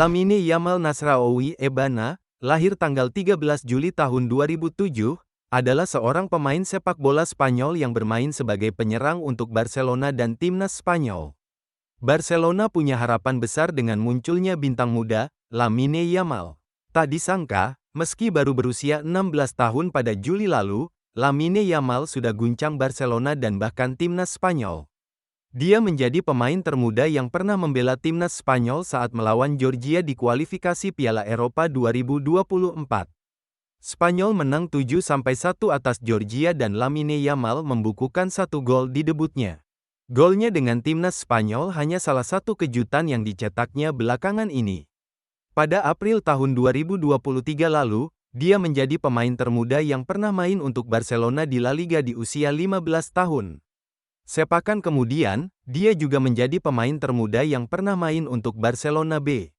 Lamine Yamal Nasraoui Ebana, lahir tanggal 13 Juli tahun 2007, adalah seorang pemain sepak bola Spanyol yang bermain sebagai penyerang untuk Barcelona dan timnas Spanyol. Barcelona punya harapan besar dengan munculnya bintang muda, Lamine Yamal. Tak disangka, meski baru berusia 16 tahun pada Juli lalu, Lamine Yamal sudah guncang Barcelona dan bahkan timnas Spanyol. Dia menjadi pemain termuda yang pernah membela timnas Spanyol saat melawan Georgia di kualifikasi Piala Eropa 2024. Spanyol menang 7-1 atas Georgia dan Lamine Yamal membukukan 1 gol di debutnya. Golnya dengan timnas Spanyol hanya salah satu kejutan yang dicetaknya belakangan ini. Pada April tahun 2023 lalu, dia menjadi pemain termuda yang pernah main untuk Barcelona di La Liga di usia 15 tahun. Sepekan kemudian, dia juga menjadi pemain termuda yang pernah main untuk Barcelona B.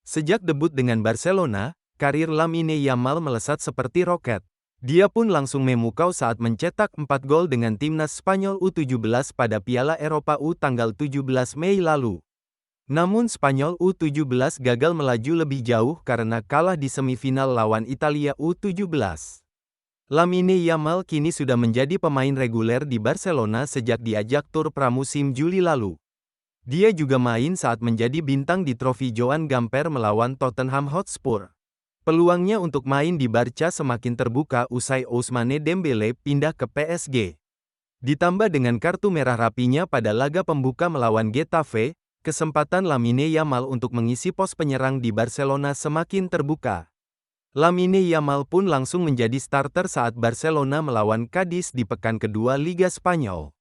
Sejak debut dengan Barcelona, karir Lamine Yamal melesat seperti roket. Dia pun langsung memukau saat mencetak 4 gol dengan timnas Spanyol U17 pada Piala Eropa U tanggal 17 Mei lalu. Namun Spanyol U17 gagal melaju lebih jauh karena kalah di semifinal lawan Italia U17. Lamine Yamal kini sudah menjadi pemain reguler di Barcelona sejak diajak tur pramusim Juli lalu. Dia juga main saat menjadi bintang di trofi Joan Gamper melawan Tottenham Hotspur. Peluangnya untuk main di Barca semakin terbuka usai Ousmane Dembélé pindah ke PSG. Ditambah dengan kartu merah rapinya pada laga pembuka melawan Getafe, kesempatan Lamine Yamal untuk mengisi pos penyerang di Barcelona semakin terbuka. Lamine Yamal pun langsung menjadi starter saat Barcelona melawan Cadiz di pekan kedua Liga Spanyol.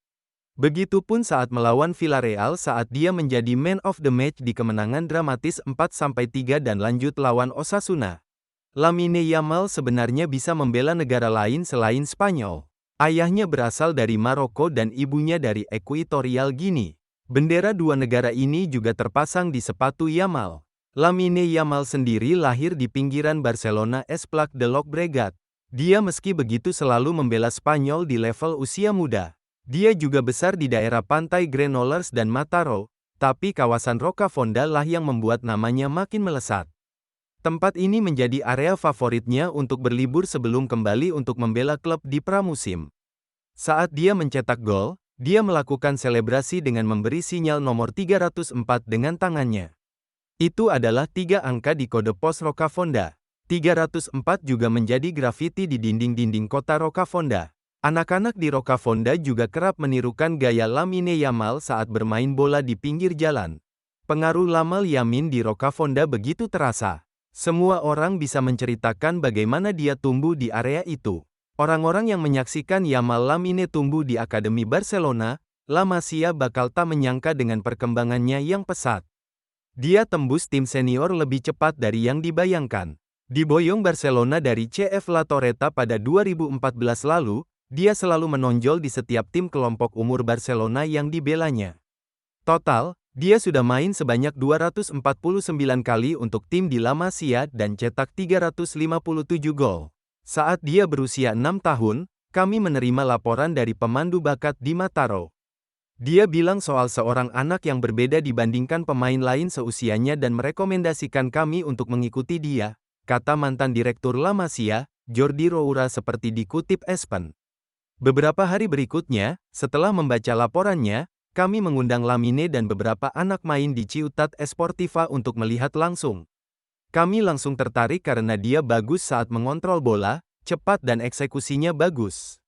Begitupun saat melawan Villarreal saat dia menjadi man of the match di kemenangan dramatis 4-3 dan lanjut lawan Osasuna. Lamine Yamal sebenarnya bisa membela negara lain selain Spanyol. Ayahnya berasal dari Maroko dan ibunya dari Ekuitorial Guinea. Bendera dua negara ini juga terpasang di sepatu Yamal. Lamine Yamal sendiri lahir di pinggiran Barcelona Esplac de Llobregat. Dia meski begitu selalu membela Spanyol di level usia muda. Dia juga besar di daerah pantai Granollers dan Mataró, tapi kawasan Rocafonda lah yang membuat namanya makin melesat. Tempat ini menjadi area favoritnya untuk berlibur sebelum kembali untuk membela klub di pramusim. Saat dia mencetak gol, dia melakukan selebrasi dengan memberi sinyal nomor 304 dengan tangannya. Itu adalah 3 angka di kode pos Rocafonda. 304 juga menjadi grafiti di dinding-dinding kota Rocafonda. Anak-anak di Rocafonda juga kerap menirukan gaya Lamine Yamal saat bermain bola di pinggir jalan. Pengaruh Lamine Yamal di Rocafonda begitu terasa. Semua orang bisa menceritakan bagaimana dia tumbuh di area itu. Orang-orang yang menyaksikan Yamal Lamine tumbuh di Akademi Barcelona, La Masia bakal tak menyangka dengan perkembangannya yang pesat. Dia tembus tim senior lebih cepat dari yang dibayangkan. Diboyong Barcelona dari CF La Torreta pada 2014 lalu, dia selalu menonjol di setiap tim kelompok umur Barcelona yang dibelanya. Total, dia sudah main sebanyak 249 kali untuk tim di La Masia dan cetak 357 gol. Saat dia berusia 6 tahun, kami menerima laporan dari pemandu bakat di Mataró. Dia bilang soal seorang anak yang berbeda dibandingkan pemain lain seusianya dan merekomendasikan kami untuk mengikuti dia, kata mantan direktur La Masia, Jordi Roura seperti dikutip ESPN. Beberapa hari berikutnya, setelah membaca laporannya, kami mengundang Lamine dan beberapa anak main di Ciutat Esportiva untuk melihat langsung. Kami langsung tertarik karena dia bagus saat mengontrol bola, cepat dan eksekusinya bagus.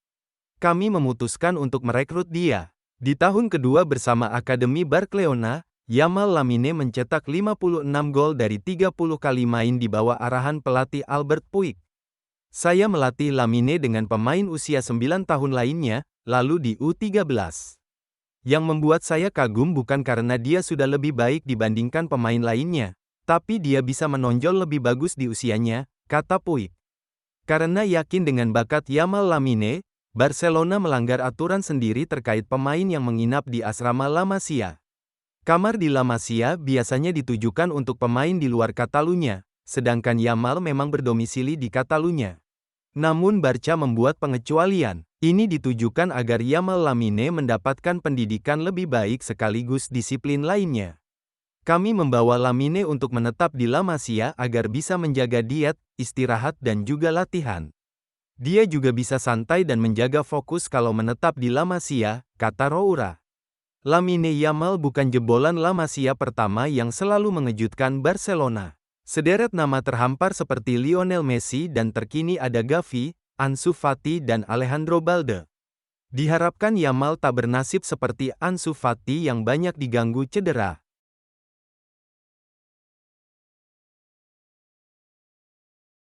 Kami memutuskan untuk merekrut dia. Di tahun kedua bersama Akademi Barcelona, Yamal Lamine mencetak 56 gol dari 30 kali main di bawah arahan pelatih Albert Puig. Saya melatih Lamine dengan pemain usia 9 tahun lainnya, lalu di U13. Yang membuat saya kagum bukan karena dia sudah lebih baik dibandingkan pemain lainnya, tapi dia bisa menonjol lebih bagus di usianya, kata Puig. Karena yakin dengan bakat Yamal Lamine, Barcelona melanggar aturan sendiri terkait pemain yang menginap di asrama La Masia. Kamar di La Masia biasanya ditujukan untuk pemain di luar Catalunya, sedangkan Yamal memang berdomisili di Catalunya. Namun Barca membuat pengecualian. Ini ditujukan agar Yamal Lamine mendapatkan pendidikan lebih baik sekaligus disiplin lainnya. Kami membawa Lamine untuk menetap di La Masia agar bisa menjaga diet, istirahat dan juga latihan. Dia juga bisa santai dan menjaga fokus kalau menetap di La Masia, kata Roura. Lamine Yamal bukan jebolan La Masia pertama yang selalu mengejutkan Barcelona. Sederet nama terhampar seperti Lionel Messi dan terkini ada Gavi, Ansu Fati dan Alejandro Balde. Diharapkan Yamal tak bernasib seperti Ansu Fati yang banyak diganggu cedera.